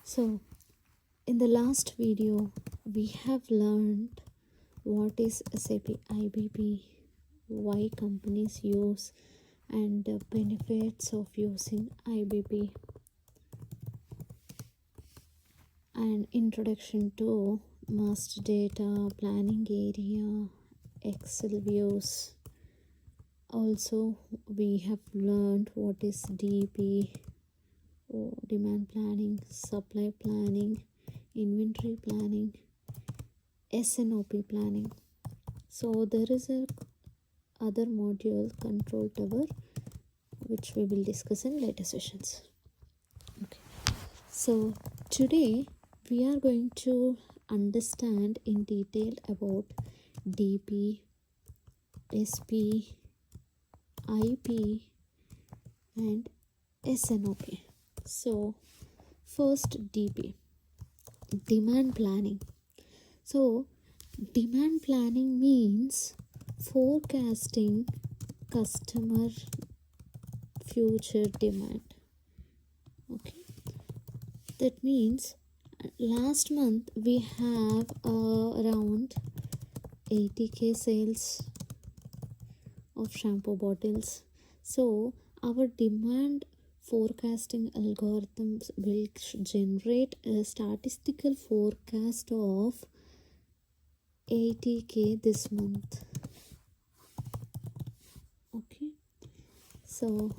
So in the last video we have learned what is SAP IBP, why companies use, and the benefits of using IBP, and introduction to master data, planning area, Excel views. Also we have learned what is DP, demand planning, supply planning, inventory planning, S&OP planning. So there is a other module, control tower, which we will discuss in later sessions. Okay, so today we are going to understand in detail about DP, SP, IP, and S&OP. So first, DP, demand planning. So demand planning means forecasting customer future demand. Okay, that means last month we have around 80k sales of shampoo bottles. So our demand forecasting algorithms will generate a statistical forecast of 80k this month. Okay, so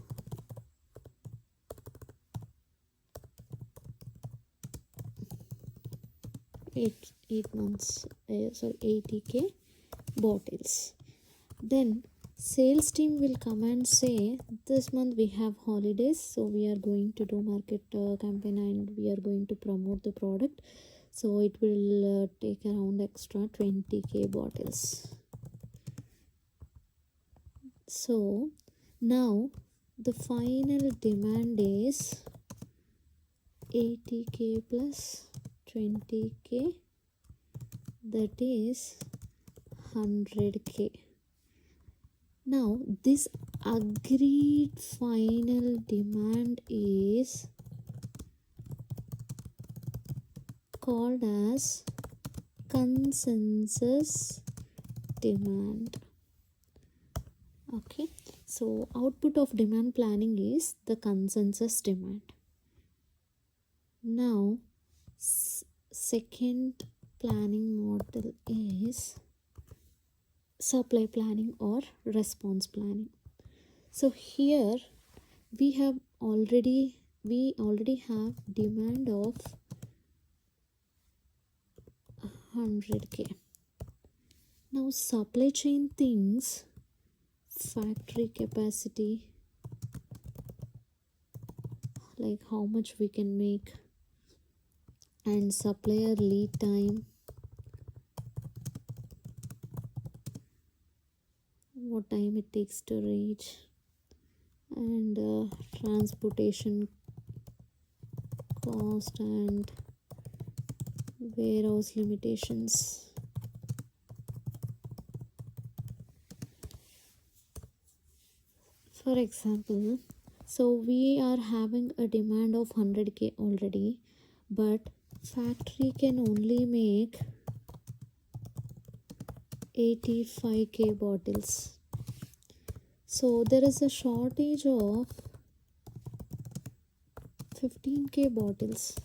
eight months, 80k bottles. Then sales team will come and say, this month we have holidays, so we are going to do market campaign and we are going to promote the product, so it will take around extra 20k bottles. So now the final demand is 80k plus 20k, that is 100k. Now this agreed final demand is called as consensus demand. Okay, so output of demand planning is the consensus demand. Now second planning model is supply planning or response planning. So here we already have demand of 100k. Now supply chain thinks factory capacity, like how much we can make, and supplier lead time, what time it takes to reach, and transportation cost and warehouse limitations. For example, so we are having a demand of 100k already, but factory can only make 85k bottles. So there is a shortage of 15k bottles.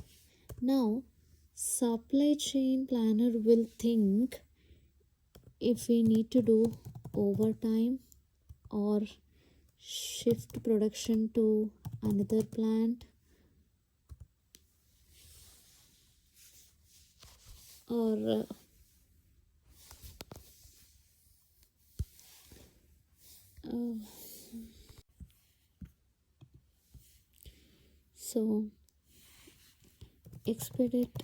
Now supply chain planner will think if we need to do overtime or shift production to another plant, or so expedite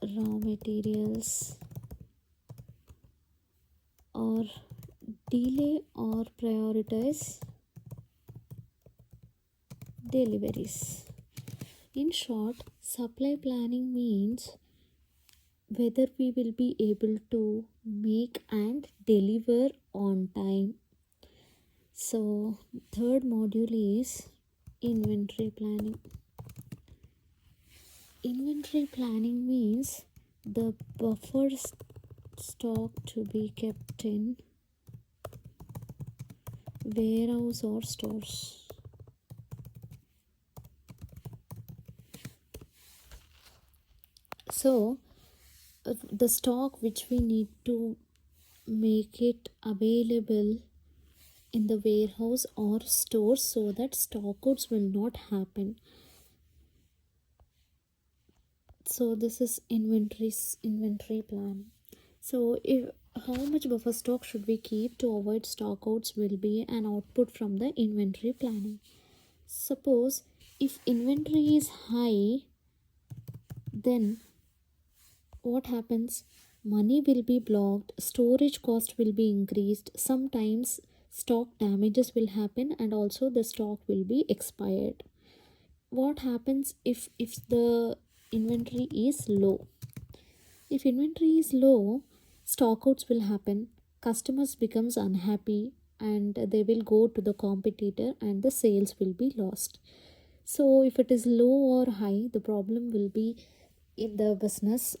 raw materials, or delay or prioritize deliveries. In short, supply planning means whether we will be able to make and deliver on time. So third module is inventory planning. Inventory planning means the buffer stock to be kept in warehouse or stores. So the stock which we need to make it available in the warehouse or store so that stockouts will not happen. So this is inventory plan. So if how much buffer stock should we keep to avoid stockouts will be an output from the inventory planning. Suppose if inventory is high, then what happens? Money will be blocked, storage cost will be increased, sometimes stock damages will happen, and also the stock will be expired. What happens if the inventory is low? If inventory is low, stockouts will happen, customers becomes unhappy, and they will go to the competitor and the sales will be lost. So if it is low or high, the problem will be in the business.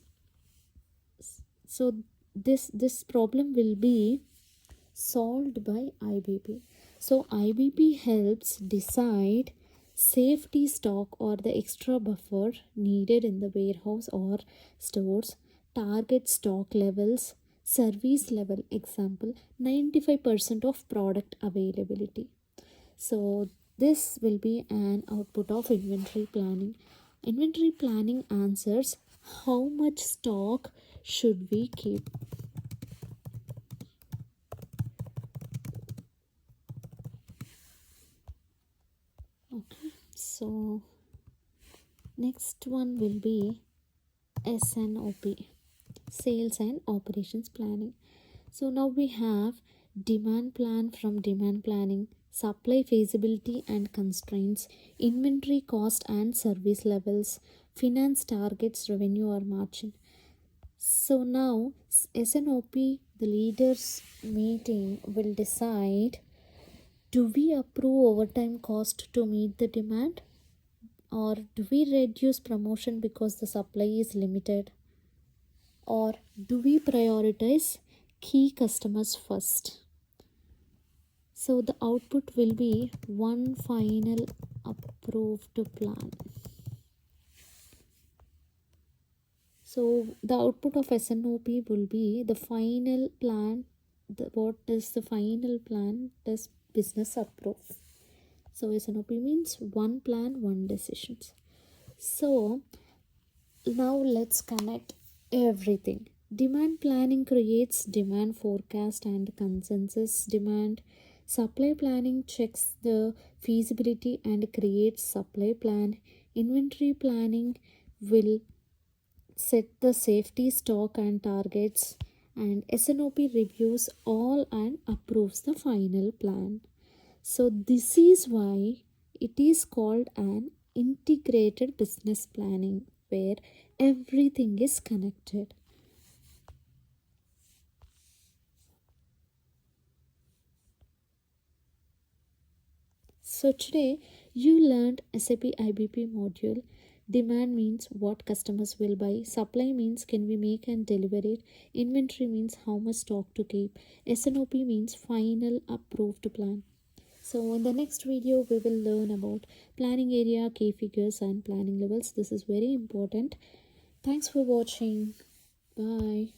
So this problem will be solved by IBP. So IBP helps decide safety stock or the extra buffer needed in the warehouse or stores, target stock levels, service level, example 95% of product availability. So this will be an output of inventory planning. Inventory planning answers how much stock should we keep. Okay, so next one will be S&OP, sales and operations planning. So now we have demand plan from demand planning, supply feasibility and constraints, inventory cost and service levels, finance targets, revenue or margin. So now S&OP, the leaders meeting will decide, do we approve overtime cost to meet the demand, or do we reduce promotion because the supply is limited, or do we prioritize key customers first? So the output will be one final approved plan. So the output of S&OP will be the final plan. What is the final plan? Does business approve? So S&OP means one plan, one decisions. So now let's connect everything. Demand planning creates demand forecast and consensus demand. Supply planning checks the feasibility and creates supply plan. Inventory planning will set the safety stock and targets, and S&OP reviews all and approves the final plan. So this is why it is called an integrated business planning, where everything is connected. So today you learned SAP IBP module. Demand means what customers will buy. Supply means can we make and deliver it. Inventory means how much stock to keep. S&OP means final approved plan. So in the next video we will learn about planning area, key figures and planning levels. This is very important. Thanks for watching. Bye.